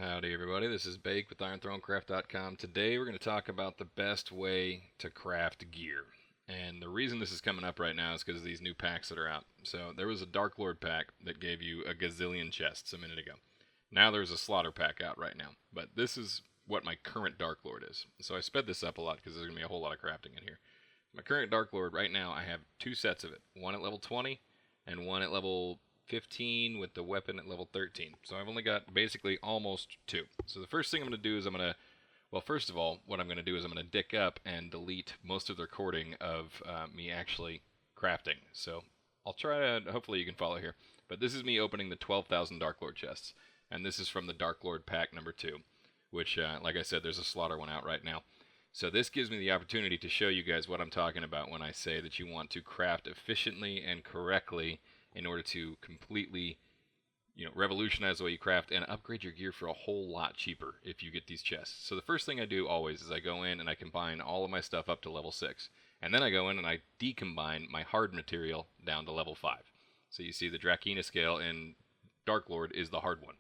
Howdy, everybody. This is Bake with IronThroneCraft.com. Today, we're going to talk about the best way to craft gear. And the reason this is coming up right now is because of these new packs that are out. So, there was a Dark Lord pack that gave you a gazillion chests a minute ago. Now, there's a Slaughter pack out right now. But this is what my current Dark Lord is. So, I sped this up a lot because there's going to be a whole lot of crafting in here. My current Dark Lord right now, I have two sets of it. One at level 20 and one at level 15 with the weapon at level 13. So I've only got basically almost two. So the first thing I'm going to do is well, first of all, what I'm going to do is I'm going to dick up and delete most of the recording of me actually crafting. So I'll try to, hopefully you can follow here. But this is me opening the 12,000 Dark Lord chests. And this is from the Dark Lord pack number 2, which, like I said, there's a Slaughter one out right now. So this gives me the opportunity to show you guys what I'm talking about when I say that you want to craft efficiently and correctly in order to completely, revolutionize the way you craft and upgrade your gear for a whole lot cheaper if you get these chests. So the first thing I do always is I go in and I combine all of my stuff up to level 6. And then I go in and I decombine my hard material down to level 5. So you see the Drakena scale in Dark Lord is the hard one.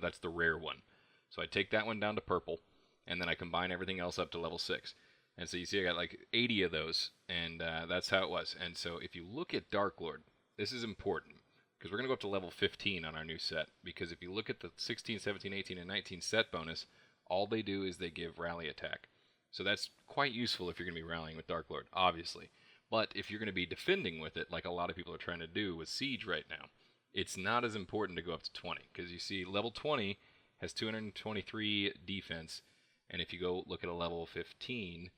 That's the rare one. So I take that one down to purple, and then I combine everything else up to level 6. And so you see I got like 80 of those, and that's how it was. And so if you look at Dark Lord, this is important, because we're going to go up to level 15 on our new set, because if you look at the 16, 17, 18, and 19 set bonus, all they do is they give rally attack. So that's quite useful if you're going to be rallying with Dark Lord, obviously. But if you're going to be defending with it, like a lot of people are trying to do with Siege right now, it's not as important to go up to 20, because you see level 20 has 223 defense, and if you go look at a level 15,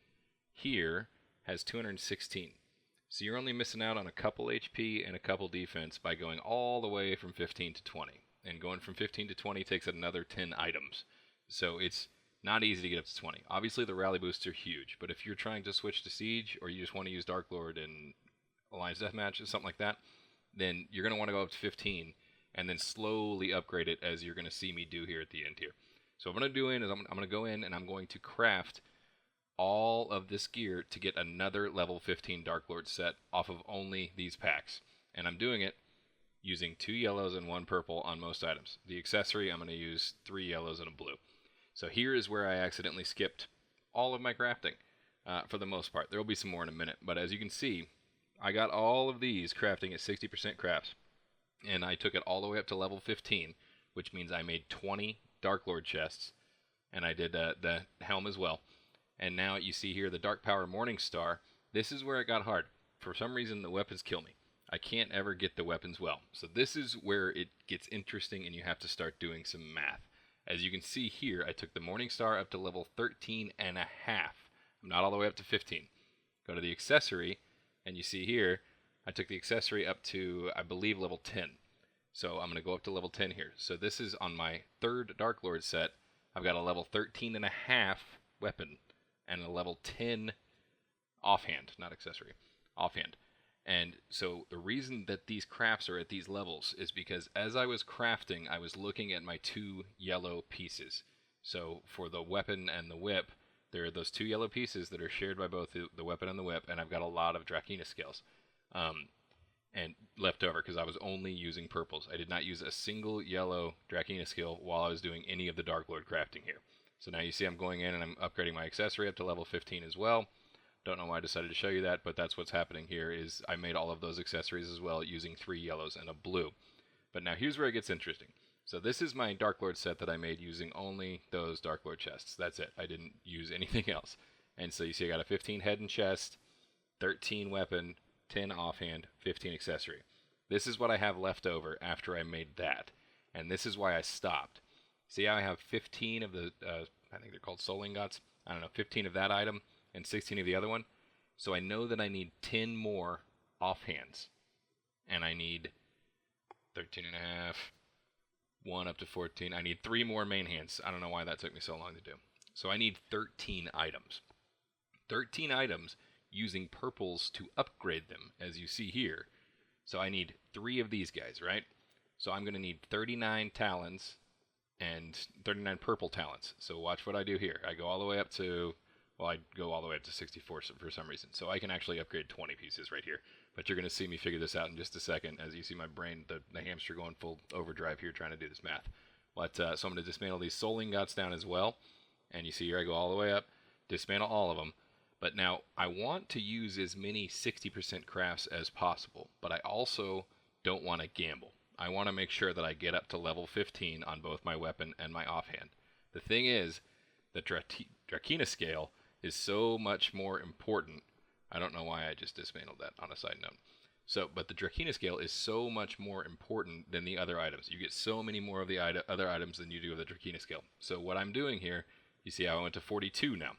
here has 216. So you're only missing out on a couple HP and a couple defense by going all the way from 15 to 20. And going from 15 to 20 takes another 10 items. So it's not easy to get up to 20. Obviously the rally boosts are huge, but if you're trying to switch to Siege, or you just want to use Dark Lord in Alliance Deathmatch or something like that, then you're going to want to go up to 15 and then slowly upgrade it, as you're going to see me do here at the end here. So what I'm going to do is I'm going to go in and I'm going to craft all of this gear to get another level 15 Dark Lord set off of only these packs. And I'm doing it using 2 yellows and 1 purple on most items. The accessory, I'm going to use 3 yellows and a blue. So here is where I accidentally skipped all of my crafting for the most part. There will be some more in a minute, but as you can see, I got all of these crafting at 60% crafts, and I took it all the way up to level 15, which means I made 20 Dark Lord chests, and I did the helm as well. And now you see here the Dark Power Morning Star. This is where it got hard. For some reason, the weapons kill me. I can't ever get the weapons well. So this is where it gets interesting and you have to start doing some math. As you can see here, I took the Morning Star up to level 13 and a half. I'm not all the way up to 15. Go to the accessory, and you see here, I took the accessory up to, I believe, level 10. So I'm going to go up to level 10 here. So this is on my third Dark Lord set. I've got a level 13 and a half weapon and a level 10 offhand, not accessory, offhand. And so the reason that these crafts are at these levels is because as I was crafting, I was looking at my 2 yellow pieces. So for the weapon and the whip, there are those 2 yellow pieces that are shared by both the weapon and the whip, and I've got a lot of Drakena scales and left over because I was only using purples. I did not use a single yellow Drakena skill while I was doing any of the Dark Lord crafting here. So now you see I'm going in and I'm upgrading my accessory up to level 15 as well. Don't know why I decided to show you that, but that's what's happening here is I made all of those accessories as well using 3 yellows and a blue. But now here's where it gets interesting. So this is my Dark Lord set that I made using only those Dark Lord chests. That's it. I didn't use anything else. And so you see I got a 15 head and chest, 13 weapon, 10 offhand, 15 accessory. This is what I have left over after I made that. And this is why I stopped. See how I have 15 of the, I think they're called Soul Ingots. I don't know, 15 of that item and 16 of the other one. So I know that I need 10 more offhands. And I need 13 and a half, 1 up to 14. I need 3 more main hands. I don't know why that took me so long to do. So I need 13 items. 13 items using purples to upgrade them, as you see here. So I need 3 of these guys, right? So I'm going to need 39 talons and 39 purple talents. So watch what I do here. I go all the way up to, well, I go all the way up to 64 for some reason. So I can actually upgrade 20 pieces right here. But you're going to see me figure this out in just a second as you see my brain, the hamster going full overdrive here trying to do this math. But so I'm going to dismantle these soul ingots down as well. And you see here I go all the way up, dismantle all of them. But now I want to use as many 60% crafts as possible, but I also don't want to gamble. I want to make sure that I get up to level 15 on both my weapon and my offhand. The thing is, the Drakena scale is so much more important. I don't know why I just dismantled that on a side note. But the Drakena scale is so much more important than the other items. You get so many more of the other items than you do of the Drakena scale. So what I'm doing here, you see how I went to 42 now.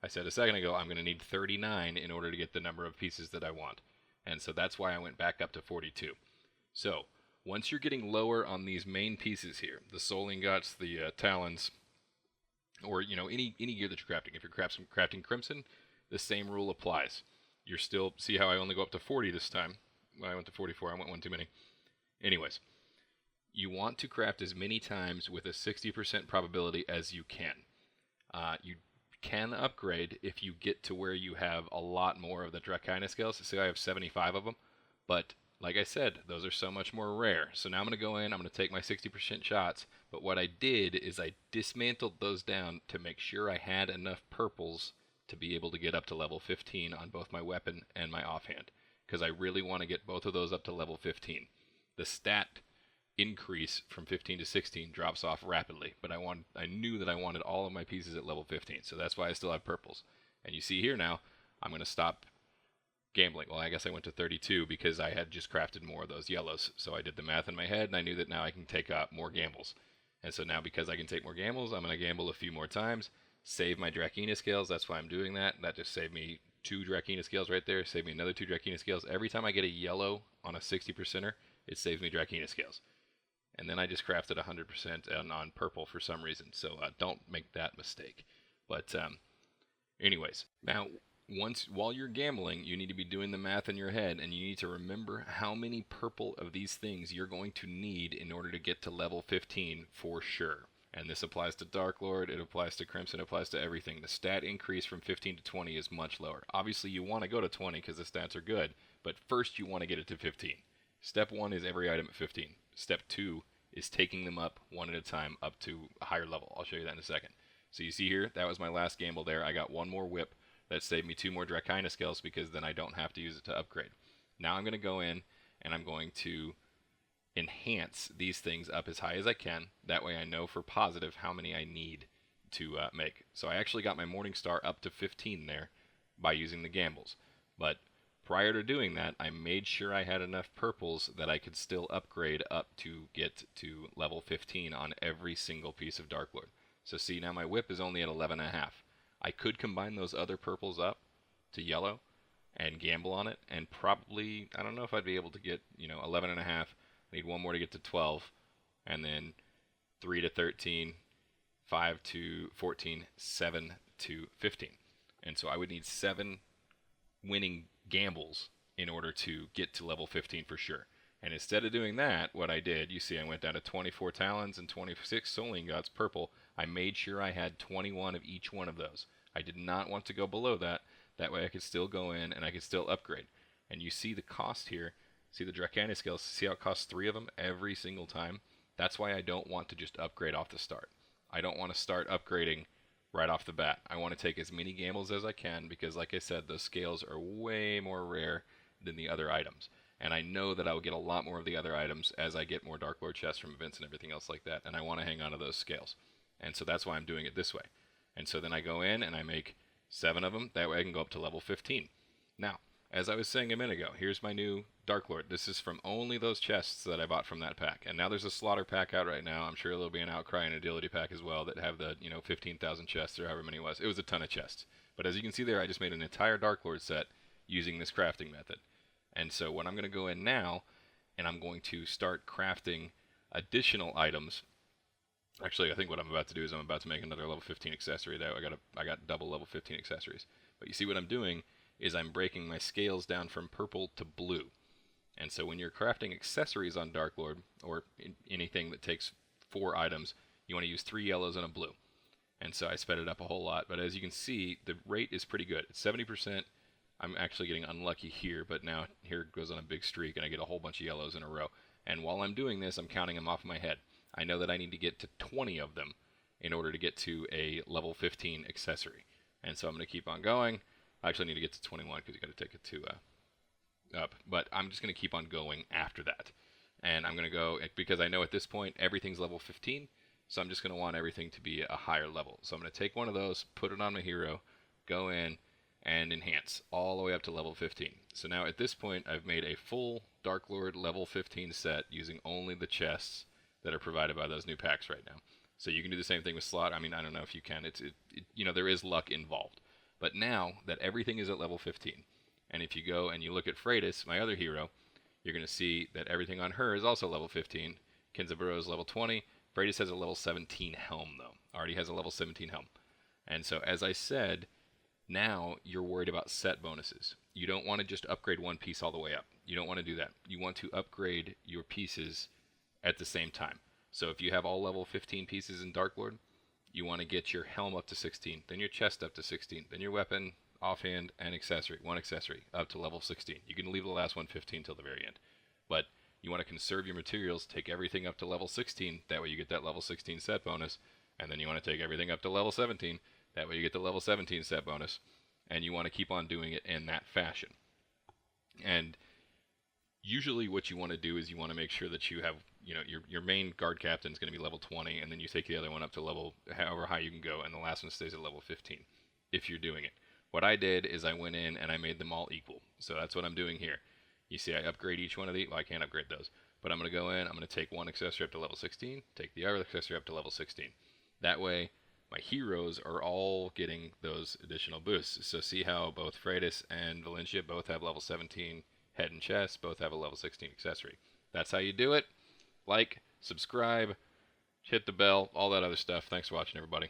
I said a second ago I'm going to need 39 in order to get the number of pieces that I want. And so that's why I went back up to 42. So once you're getting lower on these main pieces here, the soul ingots, the talons, or any gear that you're crafting. If you're crafting crimson, the same rule applies. You're still, see how I only go up to 40 this time. I went to 44, I went one too many. Anyways, you want to craft as many times with a 60% probability as you can. You can upgrade if you get to where you have a lot more of the Drakena scales. See, I have 75 of them, but like I said, those are so much more rare. So now I'm going to go in, I'm going to take my 60% shots, but what I did is I dismantled those down to make sure I had enough purples to be able to get up to level 15 on both my weapon and my offhand, because I really want to get both of those up to level 15. The stat increase from 15 to 16 drops off rapidly, but I knew that I wanted all of my pieces at level 15, so that's why I still have purples. And you see here now, I'm going to stop gambling. Well, I guess I went to 32 because I had just crafted more of those yellows, so I did the math in my head, and I knew that now I can take more gambles. And so now because I can take more gambles, I'm going to gamble a few more times, save my Drakena scales. That's why I'm doing that. That just saved me 2 Drakena scales right there, saved me another 2 Drakena scales. Every time I get a yellow on a 60%er, it saves me Drakena scales. And then I just crafted 100% on purple for some reason, so don't make that mistake. But anyways, now while you're gambling, you need to be doing the math in your head, and you need to remember how many purple of these things you're going to need in order to get to level 15 for sure. And this applies to Dark Lord, it applies to Crimson, it applies to everything. The stat increase from 15 to 20 is much lower. Obviously, you want to go to 20 because the stats are good, but first you want to get it to 15. Step 1 is every item at 15. Step 2 is taking them up one at a time up to a higher level. I'll show you that in a second. So you see here, that was my last gamble there. I got one more whip. That saved me 2 more Drakena scales because then I don't have to use it to upgrade. Now I'm going to go in and I'm going to enhance these things up as high as I can. That way I know for positive how many I need to make. So I actually got my Morningstar up to 15 there by using the gambles. But prior to doing that, I made sure I had enough purples that I could still upgrade up to get to level 15 on every single piece of Dark Lord. So see, now my whip is only at 11.5. I could combine those other purples up to yellow and gamble on it, and probably, I don't know if I'd be able to get, 11.5. I need one more to get to 12, and then 3 to 13, 5 to 14, 7 to 15. And so I would need 7 winning gambles in order to get to level 15 for sure. And instead of doing that, what I did, you see I went down to 24 talons and 26 soul ingots purple. I made sure I had 21 of each one of those. I did not want to go below that. That way I could still go in and I could still upgrade. And you see the cost here. See the Drakena scales. See how it costs 3 of them every single time? That's why I don't want to just upgrade off the start. I don't want to start upgrading right off the bat. I want to take as many gambles as I can because, like I said, those scales are way more rare than the other items. And I know that I will get a lot more of the other items as I get more Dark Lord chests from events and everything else like that. And I want to hang on to those scales. And so that's why I'm doing it this way. And so then I go in and I make 7 of them. That way I can go up to level 15. Now, as I was saying a minute ago, here's my new Dark Lord. This is from only those chests that I bought from that pack. And now there's a Slaughter pack out right now. I'm sure there'll be an Outcry and Agility pack as well that have the, 15,000 chests or however many it was. It was a ton of chests. But as you can see there, I just made an entire Dark Lord set using this crafting method. And so what I'm going to go in now, and I'm going to start crafting additional items. Actually, I think what I'm about to do is I'm about to make another level 15 accessory. I got double level 15 accessories. But you see what I'm doing is I'm breaking my scales down from purple to blue. And so when you're crafting accessories on Dark Lord, or anything that takes 4 items, you want to use 3 yellows and a blue. And so I sped it up a whole lot. But as you can see, the rate is pretty good. It's 70%. I'm actually getting unlucky here, but now here it goes on a big streak, and I get a whole bunch of yellows in a row. And while I'm doing this, I'm counting them off my head. I know that I need to get to 20 of them in order to get to a level 15 accessory. And so I'm going to keep on going. I actually need to get to 21 because you got to take it to up. But I'm just going to keep on going after that. And I'm going to go, because I know at this point everything's level 15, so I'm just going to want everything to be a higher level. So I'm going to take one of those, put it on my hero, go in, and enhance all the way up to level 15. So now at this point I've made a full Dark Lord level 15 set using only the chests that are provided by those new packs right now. So you can do the same thing with slot. I mean, I don't know if you can. You know, there is luck involved. But now that everything is at level 15, and if you go and you look at Freydis, my other hero, you're going to see that everything on her is also level 15. Kenzaburo is level 20. Freydis has a level 17 helm, though. Already has a level 17 helm. And so, as I said, now you're worried about set bonuses. You don't want to just upgrade one piece all the way up. You don't want to do that. You want to upgrade your pieces at the same time. So if you have all level 15 pieces in Dark Lord, you want to get your helm up to 16, then your chest up to 16, then your weapon, offhand, and accessory, one accessory, up to level 16. You can leave the last one 15 till the very end. But you want to conserve your materials, take everything up to level 16, that way you get that level 16 set bonus, and then you want to take everything up to level 17, that way you get the level 17 set bonus, and you want to keep on doing it in that fashion. And usually what you want to do is you want to make sure that you have, you know, your main guard captain is going to be level 20, and then you take the other one up to level however high you can go, and the last one stays at level 15 if you're doing it. What I did is I went in and I made them all equal. So that's what I'm doing here. You see I upgrade each one of these. Well, I can't upgrade those. But I'm going to go in, I'm going to take one accessory up to level 16, take the other accessory up to level 16. That way my heroes are all getting those additional boosts. So see how both Freydis and Valencia both have level 17 head and chest, both have a level 16 accessory. That's how you do it. Like, subscribe, hit the bell, all that other stuff. Thanks for watching, everybody.